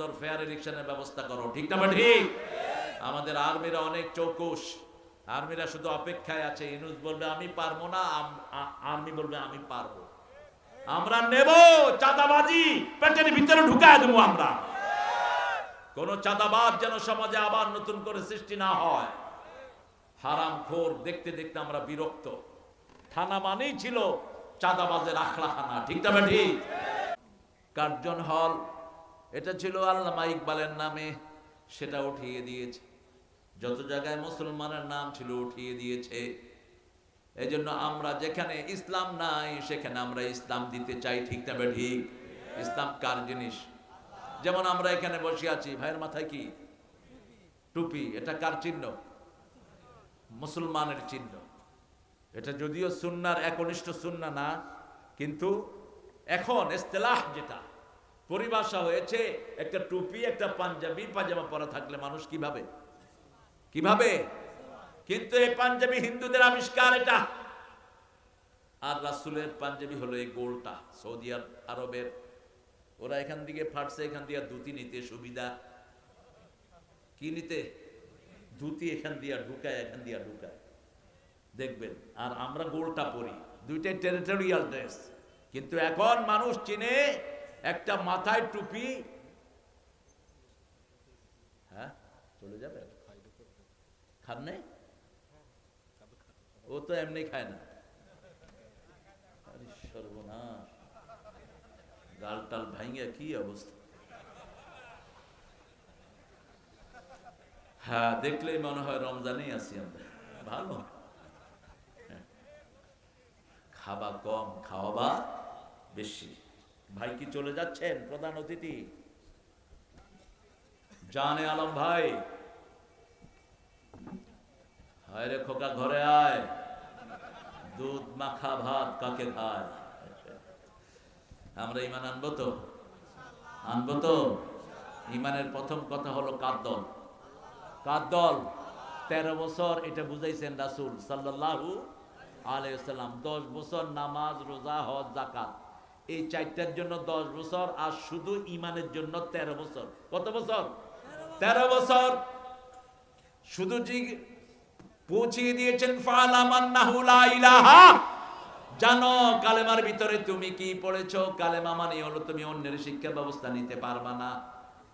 সুন্দর ফেয়ার ইলেকশনের ব্যবস্থা করো, ঠিক না ঠিক? আমাদের আর্মিরা অনেক চৌকুশ, আর্মিরা শুধু অপেক্ষায় আছে। ইউনূস বলবে আমি পারবো না, আর্মি বলবে আমি পারবো। আমরা নেব চাঁদাবাজি, পেটের ভিতরে ঢুকায় দেবো আমরা। কোন চাঁদাবাজ যেন সমাজে আবার নতুন করে সৃষ্টি না হয়। হারামখোর দেখতে দেখতে আমরা বিরক্ত। থানা মানেই ছিল চাঁদাবাজের আখড়াখানা, ঠিক না ঠিক? কার্জন হল, এটা ছিল আল্লামা ইকবালের নামে, সেটা উঠিয়ে দিয়েছে। যত জায়গায় মুসলমানের নাম ছিল উঠিয়ে দিয়েছে। এই জন্য আমরা যেখানে ইসলাম নাই সেখানে আমরা ইসলাম দিতে চাই, ঠিক না ঠিক? ইসলাম কার জিনিস? যেমন আমরা এখানে বসে আছি, ভাইয়ের মাথায় কি টুপি, এটা কার চিহ্ন? মুসলমানের চিহ্ন। এটা যদিও সুন্নার একনিষ্ঠ সুন্না না, কিন্তু এখন ইস্তেলাহ যেটা পরিভাষা হয়েছে, একটা টুপি একটা পাঞ্জাবি পাজামা পরা থাকলে মানুষ কিভাবে কিভাবে কিন্তু এই পাঞ্জাবি হিন্দুদের আবিষ্কার এটা। আর রাসূলের পাঞ্জাবি হলো এই গোলটা, সৌদি আরবের। ওরা এখান থেকে ফাটছে, এখান দিয়ে ধুতি নিতে সুবিধা। কি নিতে? ধুতি এখান দিয়ে ঢুকায়, এখান দিয়ে ঢুকায়, দেখবেন। আর আমরা গোলটা পরি, দুইটাই টেরিটোরিয়াল ড্রেস। কিন্তু এখন মানুষ চিনে একটা মাথায় টুপি। হ্যাঁ, চলে যাবে, খান নাই? ও তো এমনি খায় না। সর্বনাশ, গাল টাল ভাঙে কি অবস্থা। হ্যাঁ, দেখলেই মনে হয় রমজানেই আছি আমরা। ভালো, খাবা কম, খাওয়াবা বেশি। ভাই কি চলে যাচ্ছেন? প্রধান অতিথি জানে আলম ভাই, হায় রে খোকা ঘরে আয়, দুধ মাখা ভাত কাকে খায়। আমরা ইমান আনবো তো? আনবো তো? ইমানের প্রথম কথা হলো কার দল? কার দল? 13 বছর এটা বুঝাইছেন রাসূল সাল্লাল্লাহু আলাইহি ওয়াসাল্লাম। 10 বছর নামাজ, রোজা, হজ, যাকাত, এই চারটার জন্য 10 বছর, আর শুধু ইমানের জন্য 13 বছর। কত বছর? 13 বছর। শুধু পৌঁছিয়ে দিয়েছেন ফালাম আন্নাহু লা ইলাহা, জানো কালেমার ভিতরে তুমি কি পড়েছো। কালেমা মানে হলো তুমি অন্যের শিক্ষা ব্যবস্থা নিতে পারবা না।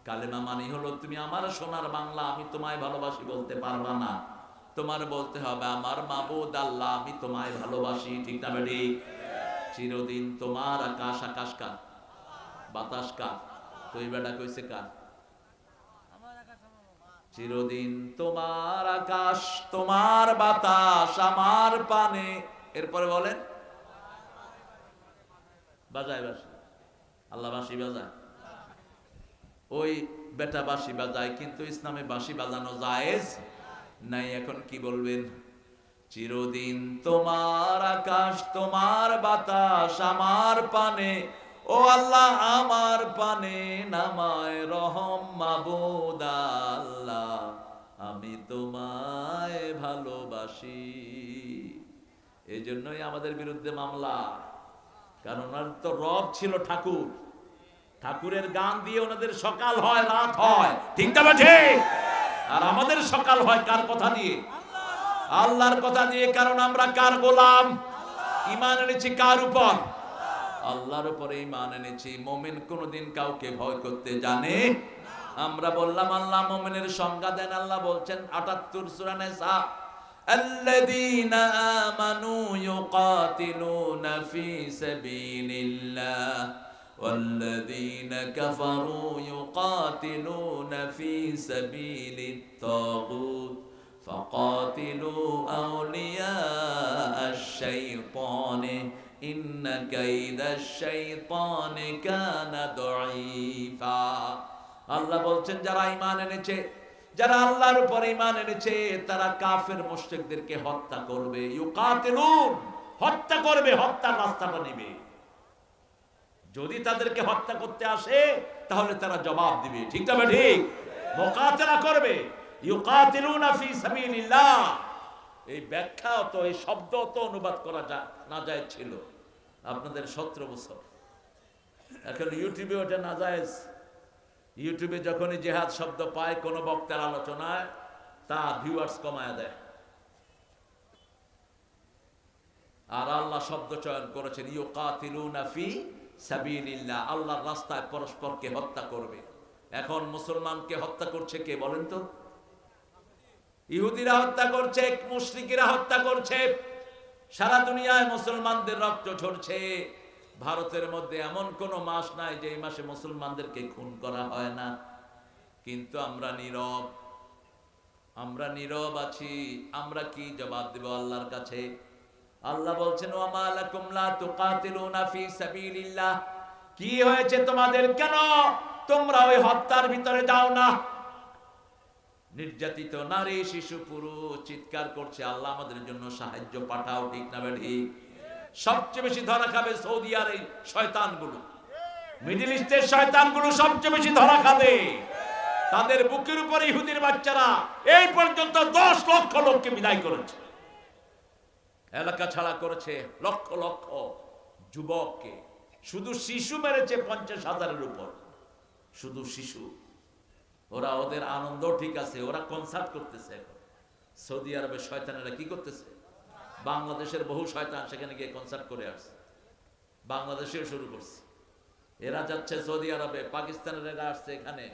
কালেমা মানে হলো তুমি আমার সোনার বাংলা, আমি তোমায় ভালোবাসি বলতে পারবা না। তোমার বলতে হবে আমার মাবুদ আল্লাহ, আমি তোমায় ভালোবাসি, ঠিক না বেটি? চিরদিন তোমার আকাশ, আকাশ কার? বাতাস কার? তুই বেটা কইছে কার? চিরদিন তোমার আকাশ, তোমার বাতাস, আমার পানে। এরপরে বলেন বাজায় বাঁশি, আল্লাহ বাঁশি বাজায়, ওই বেটা বাঁশি বাজায়, কিন্তু ইসলামে বাঁশি বাজানো জায়েজ নাই। এখন কি বলবেন? চিরদিন তোমার আকাশ, তোমার বাতাস, আমার পানে, ও আল্লাহ আমার পানে নামায় রহম মাবুদ আল্লাহ, আমি তোমায় ভালোবাসি। এই জন্যই আমাদের বিরুদ্ধে মামলা, কারণ ওনার তো রব ছিল ঠাকুর। ঠাকুরের গান দিয়ে ওনাদের সকাল হয়, রাত হয়, ঠিক না ঠিক? আর আমাদের সকাল হয় কার কথা দিয়ে? আল্লাহর কথা দিয়ে। কারণ আমরা কার গোলাম? ঈমান এনেছি কার উপর? আল্লাহর উপরে ঈমান এনেছি। মুমিন কোনদিন কাউকে ভয় করতে জানে। আমরা বললাম আল্লাহ মুমিনের সংজ্ঞা দেন। আল্লাহ বলছেন ৭৮ সূরা নিসা, আল্লাযীনা আমানু ইউকাতিলুনা ফি সাবিলিল্লাহ ওয়াল্লাযীনা কাফারু ইউকাতিলুনা ফি সাবিলিত তাগুত ফাকাতিলু আউলিয়া আশ-শাইতানি ইন্না কাইদাশ শাইতানি কানা দাঈফা। আল্লাহ বলছেন যারা ঈমান এনেছে, যারা আল্লাহর উপর ঈমান এনেছে, তারা কাফের মুশরিকদেরকে হত্যা করবে। ইউকাতিলুন, হত্যা করবে, হত্যার রাস্তাটা নেবে। যদি তাদেরকে হত্যা করতে আসে তাহলে তারা জবাব দিবে, ঠিক না ঠিক? মুকাতালা করবে। ইউকাতিলুনা ফি সাবিলিল্লাহ, এই ব্যাখ্যা তো, এই শব্দ তো অনুবাদ করা না যায় ছিল আপনাদের 17 বছর। এখন ইউটিউবে ওটা নাজায়েজ ইউটিউবে যখনই জেহাদ শব্দ পায় কোন বক্তার আলোচনায়, তা ভিউয়ার্স কমায় দেয়। আর আল্লাহ শব্দ চয়ন করেছেন ইউকাতিলুনা ফি সাবিলিল্লাহ, আল্লাহর রাস্তায় পরস্পরকে হত্যা করবে। এখন মুসলমানকে হত্যা করছে কে বলেন তো? ইহুদিরা হত্যা করছে, মুশরিকিরা হত্যা করছে। সারা দুনিয়ায় মুসলমানদের রক্ত ঝরছে। ভারতের মধ্যে এমন কোন মাস নাই যে এই মাসে মুসলমানদেরকে খুন করা হয় না। কিন্তু আমরা নীরব, আমরা নীরব আছি। আমরা কি জবাব দেব আল্লাহর কাছে? আল্লাহ বলছেন ওয়ামা লাকুম লা তুকাতিলুনা ফি সাবিলিল্লাহ, কি হয়েছে তোমাদের, কেন তোমরা ওই হত্যার ভিতরে যাও না? নির্যাতিত নারী, শিশু, পুরুষ চিৎকার করছে আল্লাহ আমাদের জন্য সাহায্য পাঠাও, ঠিক না ঠিক? সবচেয়ে বেশি ধরা খাবে সৌদি আর এই শয়তানগুলো, মিডল ইস্টের শয়তানগুলো সবচেয়ে বেশি ধরা খাবে। তাদের বুকের উপরে ইহুদির বাচ্চারা এই পর্যন্ত 10 লক্ষ লোককে বিদায় করেছে, এলাকা ছাড়া করেছে লক্ষ লক্ষ যুবককে। শুধু শিশু মেরেছে 50,000-এর উপর, শুধু শিশু। ওরা ওদের আনন্দ ঠিক আছে, ওরা কনসার্ট করতেছে। সৌদি আরবের শয়তানেরা কি করতেছে? বাংলাদেশের বহু শয়তান সেখানে গিয়ে কনসার্ট করে আসছে, বাংলাদেশেও শুরু করছে। এরা যাচ্ছে সৌদি আরবে, পাকিস্তানের এরা আসছে, এখানে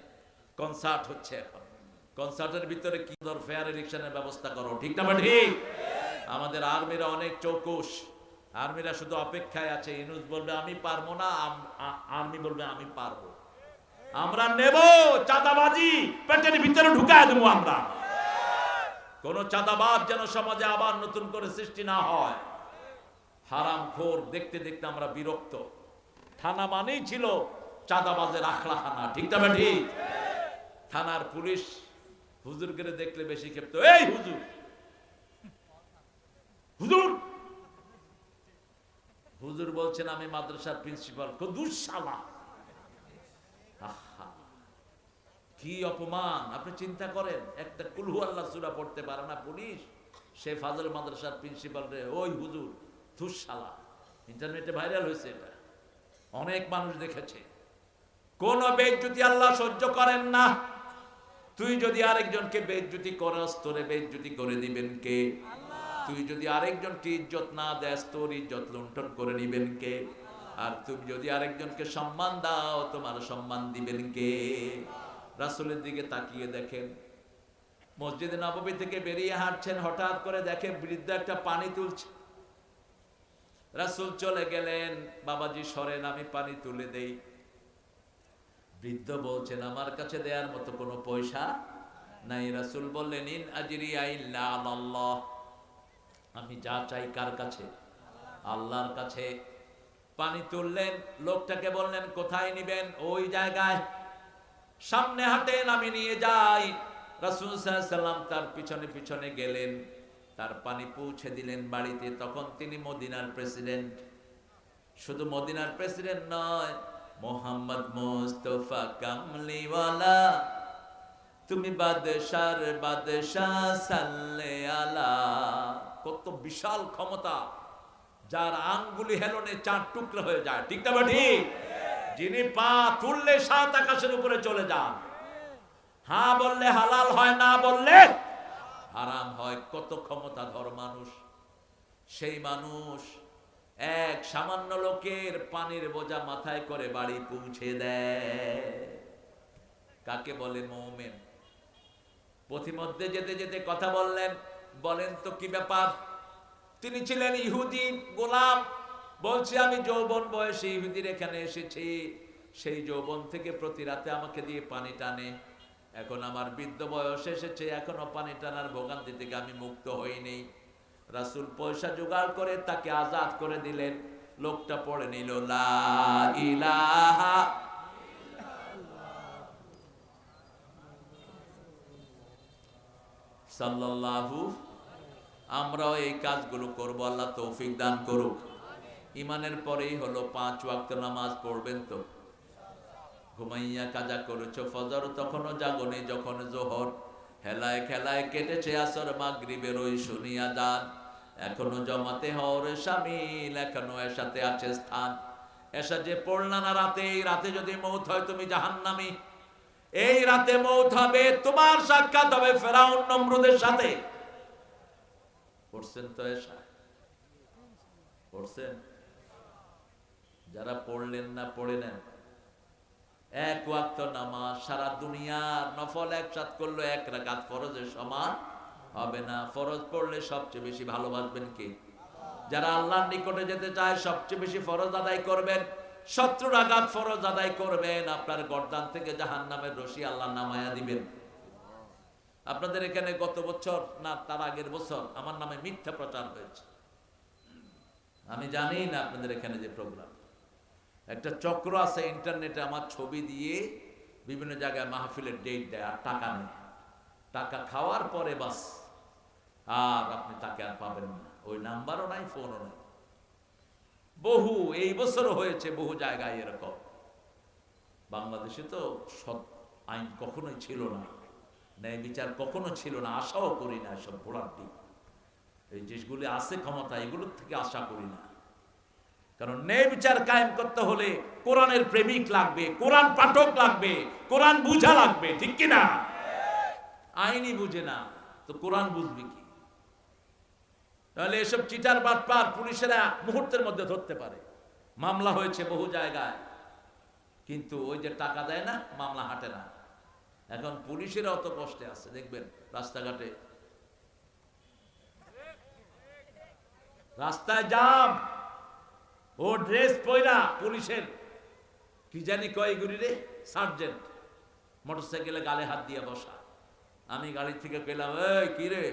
কনসার্ট হচ্ছে। এখন কনসার্টের ভিতরে কি ধর ফেয়ার ইলেকশনের ব্যবস্থা করো, ঠিক না ঠিক? আমাদের আর্মিরা অনেক চৌকুশ, আর্মিরা শুধু অপেক্ষায় আছে। ইউনূস বলবে আমি পারবো না, আর্মি বলবে আমি পারবো। আমরা নেব চাঁদাবাজি, পেটের ভিতরে ঢুকায় দেবো আমরা। কোন চাঁদাবাজ যেন সমাজে আবার নতুন করে সৃষ্টি না হয়। হারামখোর দেখতে দেখতে আমরা বিরক্ত। থানা মানেই ছিল চাঁদাবাজের আখড়াখানা, ঠিক না ঠিক? থানার পুলিশ হুজুরকে দেখলে বেশি ক্ষেপ্ত, এই হুজুর হুজুর হুজুর বলছেন আমি মাদ্রাসার প্রিন্সিপাল। দুঃশালা, কি অপমান! আপনি চিন্তা করেন, একটা কুল আল্লাহ সূরা পড়তে পারে না পুলিশ, সে ফাজল মাদ্রাসার প্রিন্সিপাল রে ওই হুজুর, দুঃশালা। ইন্টারনেটে ভাইরাল হয়েছে, এটা অনেক মানুষ দেখেছে। কোন বেইজ্জতি আল্লাহ সহ্য করেন না। তুই যদি আরেকজনকে বেইজ্জতি করস, তোরে বেইজ্জতি করে দিবেন কে? তুই যদি আরেকজনকে ইজ্জত না দেস, তোর ইজ্জত লুণ্ঠন করে নিবেন কে? আর তুমি যদি আরেকজনকে সম্মান দাও, তোমার সম্মান দিবেন কে? রাসূলের দিকে তাকিয়ে দেখেন, মসজিদে নববী থেকে বেরিয়ে হাঁটছেন, হঠাৎ করে দেখে বৃদ্ধ একটা পানি তুলছে। রাসূল চলে গেলেন, বাবাজি সরেন, আমি পানি তুলে দেই। বৃদ্ধ বলছেন আমার কাছে দেওয়ার মতো কোনো পয়সা নাই। রাসূল বললেন ইন আজরিয়া ইল্লা আলাল্লাহ, আমি যা চাই কার কাছে? আল্লাহর কাছে। পানি তুললেন, লোকটাকে বললেন কোথায় নিবেন? ওই জায়গায়, সামনে হাঁটেন, আমি নিয়ে যাই। রাসূল সাল্লাল্লাহু আলাইহি সাল্লাম তার পিছনে পিছনে গেলেন, তার পানি পৌঁছে দিলেন বাড়িতে। তখন তিনি মদিনার প্রেসিডেন্ট। শুধু মদিনার প্রেসিডেন্ট নয়, মোহাম্মদ মুস্তাফা কামলিওয়ালা, তুমি বাদশার বাদশাহ সাল্লে আলা। কত বিশাল ক্ষমতা, যার আঙ্গুলি হেলনে 4 টুকরা হয়ে যায়, ঠিক না ঠিক? যিনি পা তুললে 7 আকাশের উপরে চলে যান। হ্যাঁ বললে হালাল হয়, না বললে হারাম হয়। কত ক্ষমতাধর মানুষ। সেই মানুষ এক সামান্য লোকের পানির বোঝা মাথায় করে বাড়ি পৌঁছে দেয়। কাকে বলে? মুমিন। পথিমধ্যে যেতে যেতে কথা বললেন, বলেন তো কি ব্যাপার? তিনি ছিলেন ইহুদি গোলাম, বলছে আমি যৌবন বয়সে ইহুদির এখানে এসেছি, সেই যৌবন থেকে প্রতি রাতে আমাকে দিয়ে পানি টানে। এখন আমার বৃদ্ধ বয়স এসেছে, এখনো পানি টানার ভোগান্তি থেকে আমি মুক্ত হইনি। রাসূল পয়সা জোগাড় করে তাকে আজাদ করে দিলেন। লোকটা পড়ে নিল লা ইলাহা সাল্লাল্লাহু। আমরাও এই কাজগুলো করব, আল্লাহ তৌফিক দান করুক। ইমানের পরেই হলো 5 ওয়াক্ত নামাজ পড়বেন তো? ঘুমাইয়া কাজা করেছো ফজর, তখনও জাগনি যখন জোহর, হেলায় খেলায় কেটেছে আসর, মাগরিবের ওই শুনিয়া যান, এখনো জমাতে হওয়ার শামিল, এখনো এসাতে আছে স্থান। এসা যে পড়লা না রাতে, এই রাতে যদি মৌত হয় তুমি জাহান্নামী। এই রাতে মৌত হবে, তোমার সাক্ষাৎ হবে ফেরাউন নমরুদের সাথে। পড়ছেন তো এসা? পড়ছেন? যারা পড়লেন না পড়ে নেন। এক ওয়াক্ত নামাজ সারা দুনিয়ার নফল একসাথে করলো এক রাকাত ফরজের সমান হবে না। ফরজ পড়লে সবচেয়ে বেশি ভালোবাসবেন কে? যারা আল্লাহর নিকটে যেতে চায় সবচেয়ে বেশি ফরজ আদায় করবেন। 70 রাকাত ফরজ আদায় করবেন, আপনার গর্দান থেকে জাহান্নামের রশি আল্লাহ নামায়া দিবেন। আপনাদের এখানে গত বছর না তার আগের বছর আমার নামে মিথ্যা প্রচার হয়েছে। আমি জানি না আপনাদের এখানে যে প্রোগ্রাম, একটা চক্র আছে ইন্টারনেটে আমার ছবি দিয়ে বিভিন্ন জায়গায় মাহফিলের ডেট দেয় আর টাকা নেয়। টাকা খাওয়ার পরে বাস আর আপনি তাকে আর পাবেন না, ওই নাম্বারও নাই, ফোনও নাই। বহু এই বছরও হয়েছে বহু জায়গায় এরকম। বাংলাদেশে তো সৎ আইন কখনোই ছিল না, ন্যায় বিচার কখনো ছিল না, আশাও করি না। সব ঘোড়ার দিক, এই দেশগুলি আছে ক্ষমতা, এগুলোর থেকে আশা করি না। কারণ ন্যায় বিচার কায়েম করতে হলে কোরআনের প্রেমিক লাগবে, কোরআন পাঠক লাগবে, কোরআন বুঝা লাগবে, ঠিক কিনা? আইনই বুঝে না তো কোরআন বুঝবে কি? তাহলে এসব চিটার বাটপার পুলিশেরা মুহূর্তের মধ্যে ধরতে পারে। মামলা হয়েছে বহু জায়গায়, কিন্তু ওই যে টাকা দেয় না, মামলা হাঁটে না। এখন পুলিশেরা অত কষ্টে আছে, দেখবেন রাস্তাঘাটে রাস্তায় জাম, ও ড্রেস পয়রা পুলিশের কি জানি কয় গুলি রে, সার্জেন্ট, মোটরসাইকেলে গালে হাত দিয়ে বসা। আমি গাড়ি থেকে পেলাম, এই কি রে?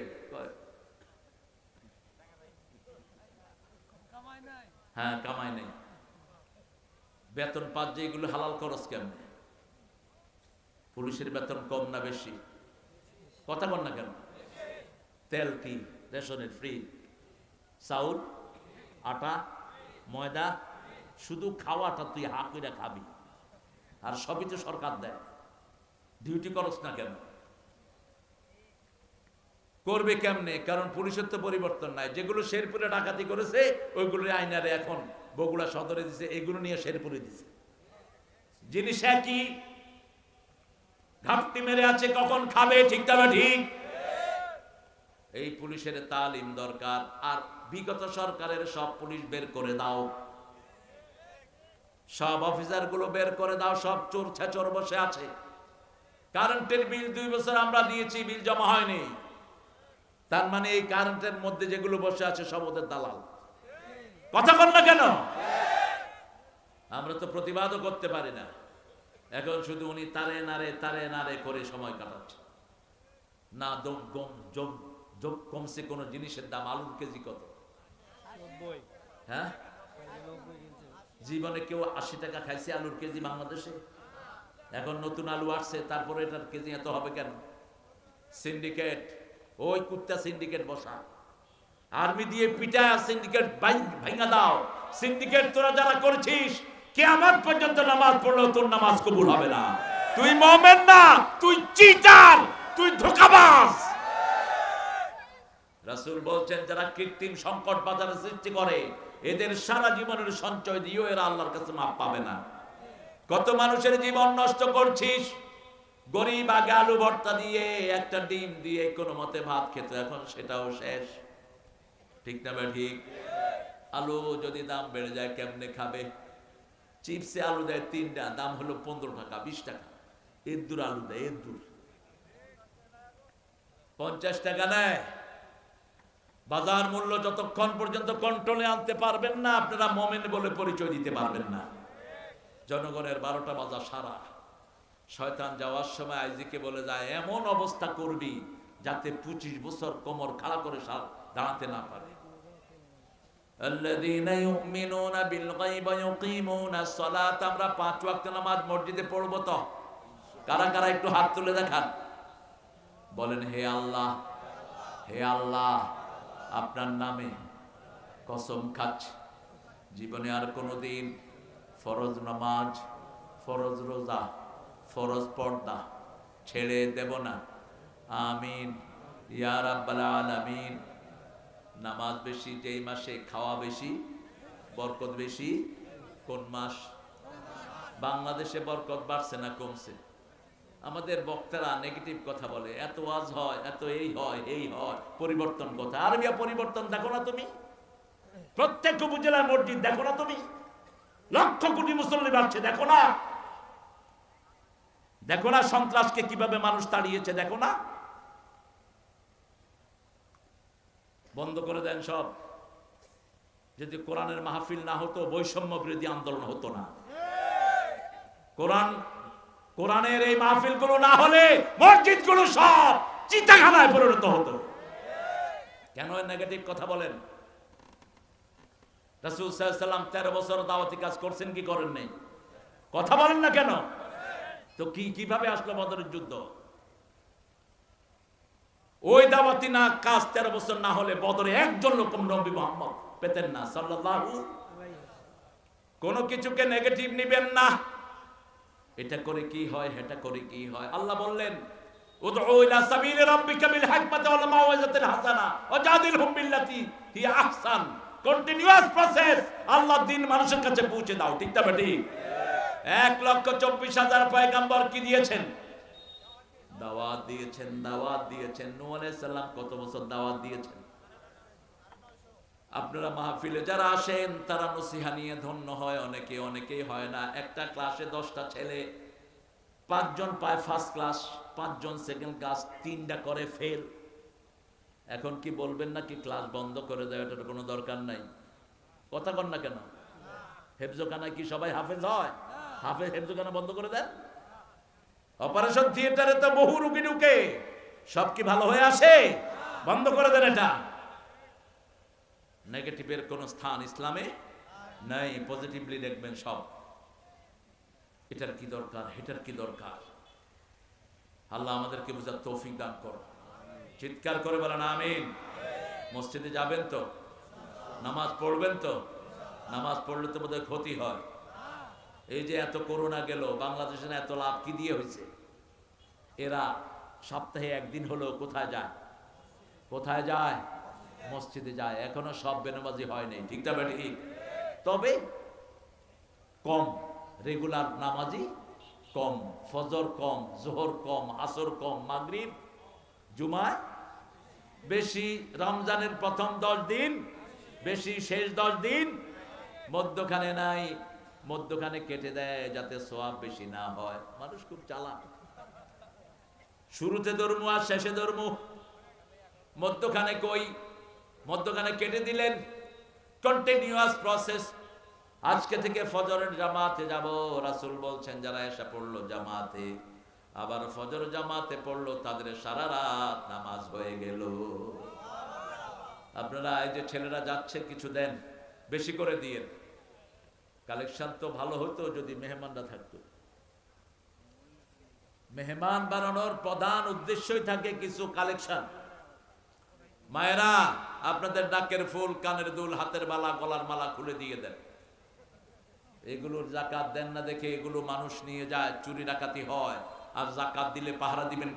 হ্যাঁ, কামাই নেই। বেতন পাঁচ যে এগুলো হালাল খরচ কেমনে? পুলিশের বেতন কম না বেশি? কথা বল না কেন? তেল কি রেশনের ফ্রি? চাউল, আটা, ময়দা, শুধু খাওয়াটা তুই হা কইরা খাবি, আর সবই তো সরকার দেয়। ডিউটি করস না কেন? করবে কেমনে? কারণ পুলিশের তো পরিবর্তন নাই। যেগুলো শেরপুরে ডাকাতি করেছে ওইগুলোর আইনারে এখন বগুড়া সদরে দিছে, এগুলো নিয়ে শেরপুরে দিছে। জিনিস একই, ঘাপটি মেরে আছে, কখন খাবে, ঠিক তবে ঠিক। এই পুলিশের তালিম দরকার। আর বিগত সরকারের সব পুলিশ বের করে দাও, সব অফিসার গুলো বের করে দাও, সব চোর ছেচর বসে আছে। কারেন্টের বিল 2 বছর আমরা দিয়েছি, বিল জমা হয়নি। তার মানে এই কারেন্টের মধ্যে যেগুলো বসে আছে সব ওদের দালাল। কথা বল না কেন? আমরা তো প্রতিবাদও করতে পারি না। এখন শুধু উনি তারে নারে করে সময় কাটাচ্ছে। না দম গম জম জম কমছে কোন জিনিসের দাম। আলুর কেজি কত? হ্যাঁ, জীবনে কেউ 80 টাকা খাইছে আলুর কেজি বাংলাদেশে? এখন নতুন আলু আসছে, তারপরে এটার কেজি এত হবে কেন? সিন্ডিকেট, ওই কুত্তা সিন্ডিকেট বসা, আর্মি দিয়ে পিটায় সিন্ডিকেট ভাঙা দাও। সিন্ডিকেট তোরা যারা করেছিস, কিয়ামত পর্যন্ত নামাজ পড়লেও তোর নামাজ কবুল হবে না। তুই মুমিন না, তুই চিটার, তুই ধোঁকাবাজ। রাসূল বলছেন, যারা কৃত্রিম সংকট বাজারে সৃষ্টি করে এদের সারা জীবনের সঞ্চয় দিয়েও এরা আল্লাহর কাছে মাপ পাবে না। কত মানুষের জীবন নষ্ট করছিস। গরিব আগে আলু ভর্তা দিয়ে একটা ডিম দিয়ে কোনো মতে ভাত খেত, এখন সেটাও শেষ। ঠিক না ভাই? ঠিক। আলু যদি দাম বেড়ে যায় কেমনে খাবে? চিপসে আলু দেয় 3টা, দাম হলো 15 টাকা 20 টাকা। এদ্দুর আলু দেয়, এদ্দুর 50 টাকা নেয়। বাজার মূল্য যতক্ষণ পর্যন্ত কন্ট্রোলে আনতে পারবেন না, আপনারা মুমিন বলে পরিচয় দিতে পারবেন না। জনগণের 12টা বাজার সারা। শয়তান যাওয়ার সময় আইজিকে বলে যায়, এমন অবস্থা করবি যাতে 25 বছর কোমর খাড়া করে দাঁড়াতে না পারে। আল্লাযীনা ইউমিনুনা বিল গায়বি ওয়া ইউকিমুনাস সালাত। আমরা 5 ওয়াক্ত নামাজ মসজিদে পড়ব তো? কারা কারা একটু হাত তুলে দেখান, বলেন, হে আল্লাহ, হে আল্লাহ, আপনার নামে কসম খাচ্ছি জীবনে আর কোনোদিন ফরজ নামাজ, ফরজ রোজা, ফরজ পর্দা ছেড়ে দেব না। আমিন ইয়া রাব্বাল আলামিন। নামাজ বেশি যেই মাসে, খাওয়া বেশি, বরকত বেশি। কোন মাস? বাংলাদেশে বরকত বাড়ছে না কমছে? আমাদের বক্তারা নেগেটিভ কথা বলে, এত ওয়াজ হয়, এত এই হয়, এই হয়, পরিবর্তন কথা। আরবিয়া পরিবর্তন দেখো না তুমি? প্রত্যেক উপজেলার মসজিদ দেখো না তুমি? লক্ষ কোটি মুসল্লি বাড়ছে দেখো না? দেখো না সন্ত্রাসকে কিভাবে মানুষ তাড়িয়েছে দেখো না? বন্ধ করে দেন সব। যদি কোরআনের মাহফিল না হতো, বৈষম্য বিরোধী আন্দোলন হতো না। কোরআনের এই মাহফিলগুলো না হলে মসজিদগুলো সব চিতাখানায় পরিণত হতো। কেন নেগেটিভ কথা বলেন? রাসূল সাল্লাল্লাহু আলাইহি ওয়াসাল্লাম 13 বছর দাওয়াতি কাজ করছেন কি করেন নাই? কথা বলেন না কেন? তো কিভাবে আসলো বদরের যুদ্ধ? ওই দাওয়াতি না কাজ 13 বছর না হলে বদরে একজন লোক নবী মুহাম্মদ পেতেন না সাল্লাল্লাহু। কোন কিছুকে নেগেটিভ নেবেন না। এটা করে কি হয়, এটা করে কি হয়। আল্লাহ বললেন উদউ ইলা সাবিলি রাব্বিকা বিল হিকমাতি ওয়াল মাউইযাতিল হাসানা ওয়াজাদিলহুম বিল্লাতী হিয়া আহসান। Continuous process. আল্লাহর দ্বীন মানুষের কাছে পৌঁছে দাও। ঠিক না বেটি? 1,24,000 পয়গম্বর কি দিয়েছেন? দাওয়াত দিয়েছেন, দাওয়াত দিয়েছেন। নূহ আলাইহিস সালাম কত বছর দাওয়াত দিয়েছেন? আপনারা মাহফিলে যারা আসেন তারা নসিহা নিয়ে ধন্য হয়, অনেকেই হয় না। একটা ক্লাসে 10টা ছেলে, 5 জন পায় ফার্স্ট ক্লাস, 5 জন সেকেন্ড ক্লাস, 3টা করে ফেল। এখন কি বলবেন না কি ক্লাস বন্ধ করে দেয়? এটার কোনো দরকার নাই। কথা কন না কেন? হেফজখানায় কি সবাই হাফেজ হয়? হাফেজ হেফজখানা বন্ধ করে দেন? অপারেশন থিয়েটারে তো বহু রোগী ঢুকে, সব কি ভালো হয়ে আসে? বন্ধ করে দেন এটা। নেগেটিভের কোন স্থান ইসলামে নাই। পজিটিভলি দেখবেন সব। এটার কি দরকার, এটার কি দরকার। আল্লাহ আমাদেরকে বুঝার তৌফিক দান করো। চিৎকার করে বলেন আমিন। মসজিদে যাবেন তো? নামাজ পড়বেন তো? নামাজ পড়লে তো বোধহয় ক্ষতি হয়। এই যে এত করোনা গেল, বাংলাদেশে এত লাভ কি দিয়ে হয়েছে? এরা সপ্তাহে একদিন হলো কোথায় যায়? কোথায় যায়? মসজিদে যায়। এখনো সব বেনামাজি হয় নাই। ঠিক না বেঠিক? তবে কম, রেগুলার নামাজি কম, ফজর কম, জোহর কম, আসর কম, মাগরিব জুমায় বেশি, রমজানের প্রথম 10 দিন বেশি, শেষ 10 দিন মধ্যখানে নাই। মধ্যখানে কেটে দেয় যাতে সওয়াব বেশি না হয়। মানুষ খুব চালাক। শুরুতে ধর্ম আর শেষে ধর্ম, মধ্যখানে কই? মধ্যখানে কেটে দিলেন। Continuous process. আজকে থেকে ফজরের জামাতে যাব, রাসূল বলছেন যারা এসা পড়লো জামাতে, আবার ফজর জামাতে পড়লো, তাদের সারা রাত নামাজ হয়ে গেল। আপনারা এই যে ছেলেরা যাচ্ছে কিছু দেন, বেশি করে দিয়ে। কালেকশন তো ভালো হতো যদি মেহমানরা থাকতো। মেহমান বানানোর প্রধান উদ্দেশ্যই থাকে কিছু কালেকশন। মায়েরা আপনাদের নাকের ফুল, কানের দুল, হাতের মালা, গলার মালা খুলে দিয়ে দেন। এগুলোর যাকাত দেন না দেখে এগুলো মানুষ নিয়ে যায়, চুরি ডাকাতি হয়। আর যাকাত দিলে পাহারা দিবেন।